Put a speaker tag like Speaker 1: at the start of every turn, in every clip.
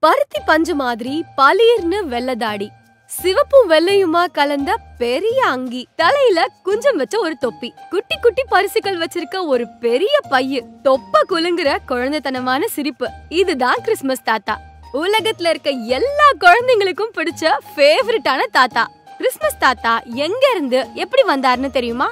Speaker 1: பருத்தி பஞ்சு மாதிரி பளீர்னு வெள்ளதாடி, சிவப்பும் வெள்ளையுமா கலந்த பெரிய அங்கி, தலையில குஞ்சம் வச்ச ஒரு தொப்பி, குட்டி குட்டி பரிசுகள் வச்சிருக்க ஒரு பெரிய பைய, தொப்ப குலுங்குற குழந்தைத்தனமான சிரிப்பு. இதுதான் கிறிஸ்மஸ் தாத்தா. உலகத்துல இருக்க எல்லா குழந்தைங்களுக்கும் பிடிச்ச ஃபேவரட்டான தாத்தா. கிறிஸ்மஸ் தாத்தா எங்க இருந்து எப்படி வந்தாருன்னு தெரியுமா?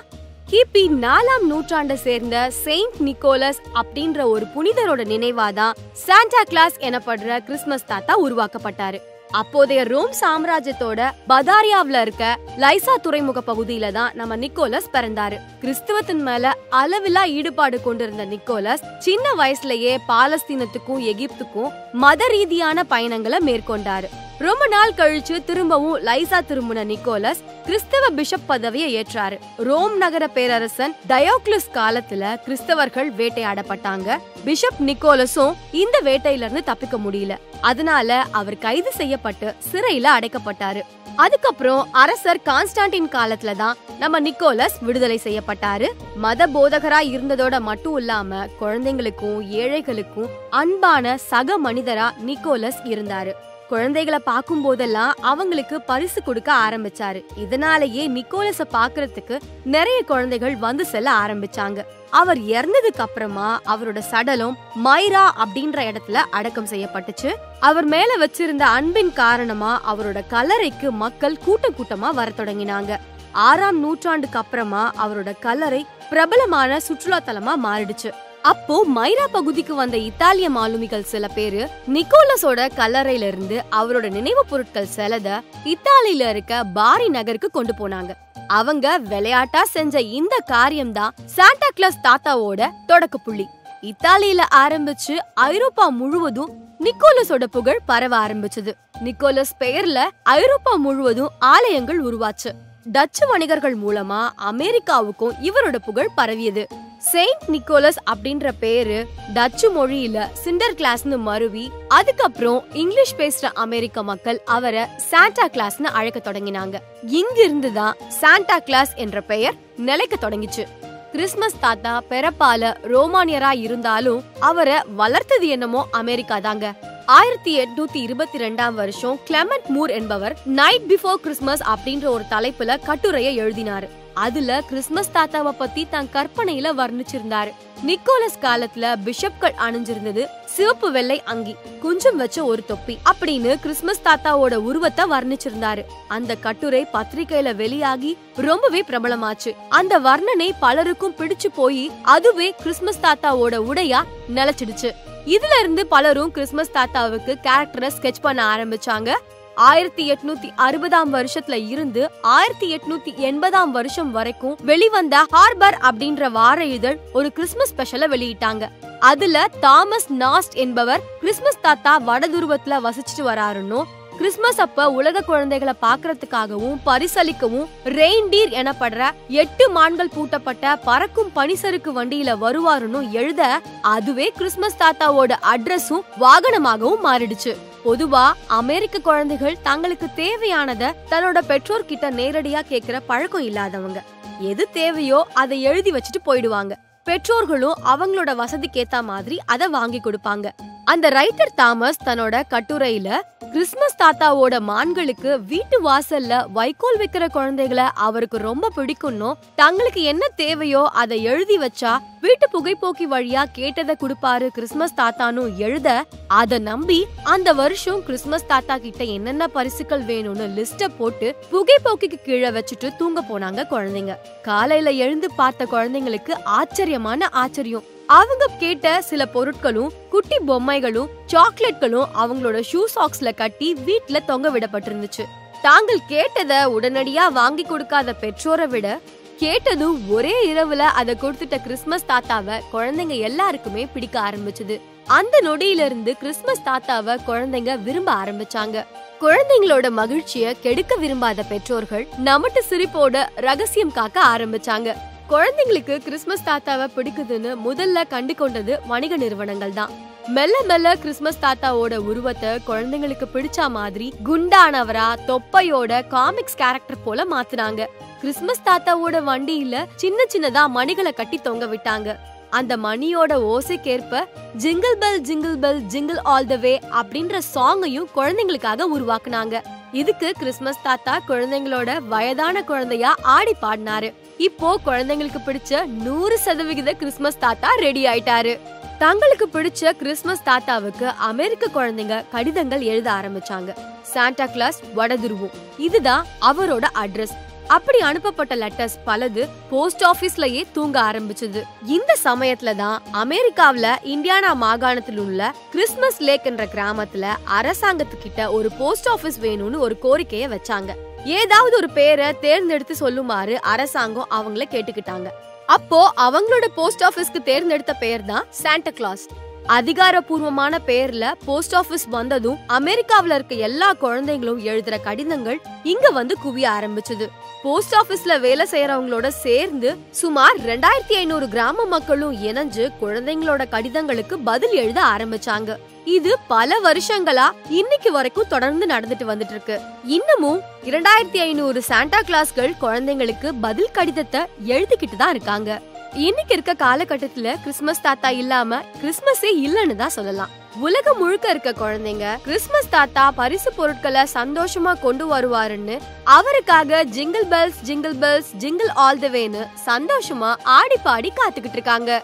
Speaker 1: கிபி 4ஆம் நூற்றாண்டை சேர்ந்த செயின்ட் நிக்கோலஸ் அப்படின்ற ஒரு புனிதரோட நினைவாதான் சாண்டா கிளாஸ் எனப்படுற கிறிஸ்மஸ் தாத்தா உருவாக்கப்பட்டாரு. அப்போதைய ரோம் சாம்ராஜ்யத்தோட பதாரியாவுல இருக்க லைசா துறைமுக பகுதியில தான் நம்ம நிக்கோலஸ் பிறந்தாரு. கிறிஸ்துவத்தின் மேல அளவில்லா ஈடுபாடு கொண்டிருந்த நிக்கோலஸ் சின்ன வயசுலயே பாலஸ்தீனத்துக்கும் எகிப்துக்கும் மத ரீதியான பயணங்களை மேற்கொண்டாரு. ரொம்ப நாள் கழிச்சு திரும்பவும் லைசா திரும்பின நிக்கோலஸ் கிறிஸ்தவ பிஷப் பதவியை ஏற்றாரு. ரோம் நகர பேரரசன் டயோக்ளிஸ் காலத்துல கிறிஸ்தவர்கள் வேட்டையாடப்பட்டாங்க. பிஷப் நிக்கோலஸும் இந்த வேட்டையில இருந்து தப்பிக்க முடியல. அதனால அவர் கைது செய்யப்பட்டு சிறையில அடைக்கப்பட்டாரு. அதுக்கப்புறம் அரசர் கான்ஸ்டான்டின் காலத்துல தான் நம்ம நிக்கோலஸ் விடுதலை செய்யப்பட்டாரு. மத போதகரா இருந்ததோட மட்டும் இல்லாம குழந்தைங்களுக்கும் ஏழைகளுக்கும் அன்பான சக மனிதரா நிக்கோலஸ் இருந்தாரு. குழந்தைகளை பார்க்கும் போதெல்லாம் அவங்களுக்கு பரிசு கொடுக்க ஆரம்பிச்சாரு. இதனாலேயே நிக்கோலஸ பாக்குறதுக்கு நிறைய குழந்தைகள் வந்து செல்ல ஆரம்பிச்சாங்க. அவர் இறந்ததுக்கு அப்புறமா அவரோட சடலம் மைரா அப்படின்ற இடத்துல அடக்கம் செய்யப்பட்டுச்சு. அவர் மேல வச்சிருந்த அன்பின் காரணமா அவரோட கல்லறைக்கு மக்கள் கூட்டம் கூட்டமா வர தொடங்கினாங்க. 6ஆம் நூற்றாண்டுக்கு அப்புறமா அவரோட கல்லறை பிரபலமான சுற்றுலா தலமா மாறிடுச்சு. அப்போ மைரா பகுதிக்கு வந்த இத்தாலிய மாலுமிகள் சில பேரு நிக்கோலஸோட கல்லறையில இருந்து அவரோட நினைவு பொருட்கள் செலத இத்தாலியில இருக்க பாரி நகருக்கு கொண்டு போனாங்க. அவங்க விளையாட்டா செஞ்ச இந்த காரியம் தான் சாண்டா கிளாஸ் தாத்தாவோட தொடக்க புள்ளி. இத்தாலியில ஆரம்பிச்சு ஐரோப்பா முழுவதும் நிக்கோலஸோட புகழ் பரவ ஆரம்பிச்சது. நிக்கோலஸ் பெயர்ல ஐரோப்பா முழுவதும் ஆலயங்கள் உருவாச்சு. டச்சு வணிகர்கள் மூலமா அமெரிக்காவுக்கும் இவரோட புகழ் பரவியது. செயின்ட் நிக்கோலஸ் அப்படின்ற பேரு டச்சு மொழியில சிண்டர் கிளாஸ்னு மருவி அதுக்கப்புறம் இங்கிலீஷ் பேசுற அமெரிக்க மக்கள் அவரை சாண்டா கிளாஸ்னு அழைக்க தொடங்கினாங்க. இங்கிருந்துதான் சாண்டா கிளாஸ் என்ற பெயர் நிலைக்க தொடங்கிச்சு. கிறிஸ்மஸ் தாத்தா பிறப்பால ரோமானியரா இருந்தாலும் அவரை வளர்த்தது என்னமோ அமெரிக்கா தாங்க. 1822ஆம் வருஷம் கிளெமெண்ட் மூர் என்பவர் நைட் பிஃபோர் கிறிஸ்மஸ் அப்படின்ற ஒரு தலைப்புல கட்டுரையை எழுதினாரு. அதுல கிறிஸ்மஸ் தாத்தாவை பத்தி தன் கற்பனையில வர்ணிச்சிருந்தாரு. நிக்கோலஸ் காலத்துல பிஷப்கள் அணிஞ்சிருந்தது சிவப்பு வெள்ளை அங்கி, குஞ்சம் வச்ச ஒரு தொப்பி அப்படின்னு கிறிஸ்மஸ் தாத்தாவோட உருவத்தை வர்ணிச்சிருந்தாரு. அந்த கட்டுரை பத்திரிகையில வெளியாகி ரொம்பவே பிரபலமாச்சு. அந்த வர்ணனை பலருக்கும் பிடிச்சு போய் அதுவே கிறிஸ்மஸ் தாத்தாவோட உடையா நிலைச்சிடுச்சு. இதுல இருந்து பலரும் கிறிஸ்மஸ் தாத்தாவுக்கு கேரக்டரை ஸ்கெட்ச் பண்ண ஆரம்பிச்சாங்க. 1860ஆம் வருஷத்துல இருந்து 1880ஆம் வருஷம் வரைக்கும் வெளிவந்த ஹார்பர் அப்படின்ற வார இதழ் ஒரு கிறிஸ்மஸ் ஸ்பெஷலை வெளியிட்டாங்க. அதுல தாமஸ் நாஸ்ட் என்பவர் கிறிஸ்மஸ் தாத்தா வடதுருவத்துல வசிச்சுட்டு வராருன்னு, கிறிஸ்மஸ் அப்ப உலக குழந்தைகளை பாக்குறதுக்காகவும் பரிசளிக்கவும் ரெயின்டீர் எனப்படுற 8 மான்கள் பூட்டப்பட்ட பறக்கும் பனிசறுக்கு வண்டியில வருவாருன்னு எழுத அதுவே கிறிஸ்மஸ் தாத்தாவோட அட்ரஸும் வாகனமாகவும் மாறிடுச்சு. பொதுவா அமெரிக்க குழந்தைகள் தங்களுக்கு தேவையானத தன்னோட பெற்றோர் கிட்ட நேரடியா கேக்குற பழக்கம் இல்லாதவங்க. எது தேவையோ அதை எழுதி வச்சுட்டு போயிடுவாங்க. பெற்றோர்களும் அவங்களோட வசதிக்கு ஏத்த மாதிரி அதை வாங்கி கொடுப்பாங்க. அந்த ரைட்டர் தாமஸ் தன்னோட கட்டுரையில கிறிஸ்மஸ் தாத்தாவோட மான்களுக்கு வீட்டு வாசல்ல வைக்கோல் வைக்கிற குழந்தைகளை அவருக்கு ரொம்ப பிடிக்கும்னு, தங்களுக்கு என்ன தேவையோ அதை எழுதி வச்சா வீட்டு புகைப்போக்கி வழியா கேட்டதை கொடுப்பாரு கிறிஸ்மஸ் தாத்தான்னு எழுத, அத நம்பி அந்த வருஷம் கிறிஸ்மஸ் தாத்தா கிட்ட என்னென்ன பரிசுகள் வேணும்னு லிஸ்ட போட்டு புகைப்போக்கிக்கு கீழே வச்சுட்டு தூங்க போனாங்க குழந்தைங்க. காலையில எழுந்து பார்த்த குழந்தைங்களுக்கு ஆச்சரியமான ஆச்சரியம். அவங்க கேட்ட சில பொருட்களும் குட்டி பொம்மைகளும் சாக்லேட்களும் அவங்களோட ஷூ சாக்ஸ்ல கட்டி வீட்ல தொங்க விடப்பட்டிருந்துச்சு. தாங்கள் கேட்டத உடனடியா வாங்கி கொடுக்காத பெற்றோரை விட கேட்டது ஒரே இரவுல அதை கொடுத்துட்ட கிறிஸ்மஸ் தாத்தாவை குழந்தைங்க எல்லாருக்குமே பிடிக்க ஆரம்பிச்சது. அந்த நொடியில இருந்து கிறிஸ்மஸ் தாத்தாவை குழந்தைங்க விரும்ப ஆரம்பிச்சாங்க. குழந்தைங்களோட மகிழ்ச்சிய கெடுக்க விரும்பாத பெற்றோர்கள் நமட்டு சிரிப்போட ரகசியம் காக்க ஆரம்பிச்சாங்க. குழந்தைங்களுக்கு கிறிஸ்மஸ் தாத்தாவை பிடிக்குதுன்னு முதல்ல கண்டு கொண்டது வணிக நிறுவனங்கள் தான். மெல்ல மெல்ல கிறிஸ்மஸ் தாத்தாவோட உருவத்தை குழந்தைங்களுக்கு பிடிச்ச மாதிரி குண்டானவரா தொப்பையோட காமிக்ஸ் கேரக்டர் போல மாத்துனாங்க. கிறிஸ்மஸ் தாத்தாவோட வண்டியில சின்ன சின்னதா மணிகளை கட்டி தொங்க விட்டாங்க. அந்த மணியோட ஓசைக்கேற்ப jingle bell jingle bell jingle all the way அப்படின்ற சாங்கையும் குழந்தைங்களுக்காக உருவாக்குனாங்க. இதுக்கு கிறிஸ்மஸ் தாத்தா குழந்தைங்களோட வயதான குழந்தையா ஆடி பாடினாரு. இப்போ குழந்தைங்களுக்கு பிடிச்ச 100% கிறிஸ்மஸ் தாத்தா ரெடி ஆயிட்டாரு. தங்களுக்கு பிடிச்ச கிறிஸ்மஸ் தாத்தாவுக்கு அமெரிக்க குழந்தைங்க கடிதங்கள் எழுத ஆரம்பிச்சாங்க. சாண்டா கிளாஸ் வடதுருவம் இதுதான் அவரோட அட்ரஸ். அப்படி அனுப்பப்பட்ட லெட்டர்ஸ் பலது போஸ்ட் ஆபீஸ்லயே தூங்க ஆரம்பிச்சது. இந்த சமயத்துல தான் அமெரிக்காவில இண்டியானா மாகாணத்தில் உள்ள கிறிஸ்மஸ் லேக் என்ற கிராமத்துல அரசாங்கத்துக்கிட்ட ஒரு போஸ்ட் ஆபீஸ் வேணும்னு ஒரு கோரிக்கையை வச்சாங்க. ஏதாவது ஒரு பேரை தேர்ந்தெடுத்து சொல்லுமாறு அரசாங்கம் அவங்கள கேட்டுக்கிட்டாங்க. அப்போ அவங்களோட போஸ்ட் ஆபீஸ்க்கு தேர்ந்தெடுத்த பேர் தான் சாண்டா கிளாஸ். அதிகாரப்பூர்வமான பேர்ல போஸ்ட் ஆபீஸ் வந்ததும் அமெரிக்காவில இருக்க எல்லா குழந்தைங்களும் எழுதுற கடிதங்கள் இங்க வந்து குவிய ஆரம்பிச்சது. போஸ்ட் ஆபீஸ்ல வேலை செய்யறவங்களோட சேர்ந்து சுமார் 2500 கிராம மக்களும் இணைஞ்சு குழந்தைங்களோட கடிதங்களுக்கு பதில் எழுத ஆரம்பிச்சாங்க. இது பல வருஷங்களா இன்னைக்கு வரைக்கும் தொடர்ந்து நடந்துட்டு வந்துட்டு இருக்கு. இன்னமும் 2500 சாண்டா கிளாஸ்கள் குழந்தைங்களுக்கு பதில் கடிதத்தை எழுதிக்கிட்டு தான் இருக்காங்க. இன்னைக்கு இருக்க காலகட்டத்துல கிறிஸ்மஸ் தாத்தா இல்லாம கிறிஸ்மஸே இல்லன்னு தான் சொல்லலாம். உலகம் முழுக்க இருக்க குழந்தைங்க கிறிஸ்மஸ் தாத்தா பரிசு பொருட்களை சந்தோஷமா கொண்டு வருவாருன்னு அவருக்காக jingle bells jingle bells jingle all the வேன்னு சந்தோஷமா ஆடி பாடி காத்துக்கிட்டு இருக்காங்க.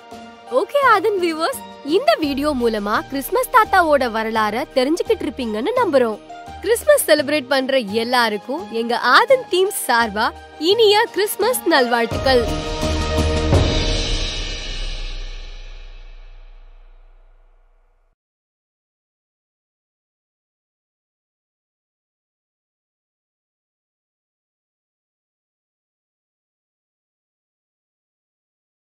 Speaker 1: ஓகே ஆதன் வியூவர்ஸ், இந்த வீடியோ மூலமா கிறிஸ்மஸ் தாத்தாவோட வரலாற தெரிஞ்சுக்கிட்டு இருப்பீங்கன்னு நம்புறோம். கிறிஸ்மஸ் செலிப்ரேட் பண்ற எல்லாருக்கும் எங்க ஆதன் டீம் சார்பா இனிய கிறிஸ்மஸ் நல்வாழ்த்துக்கள்.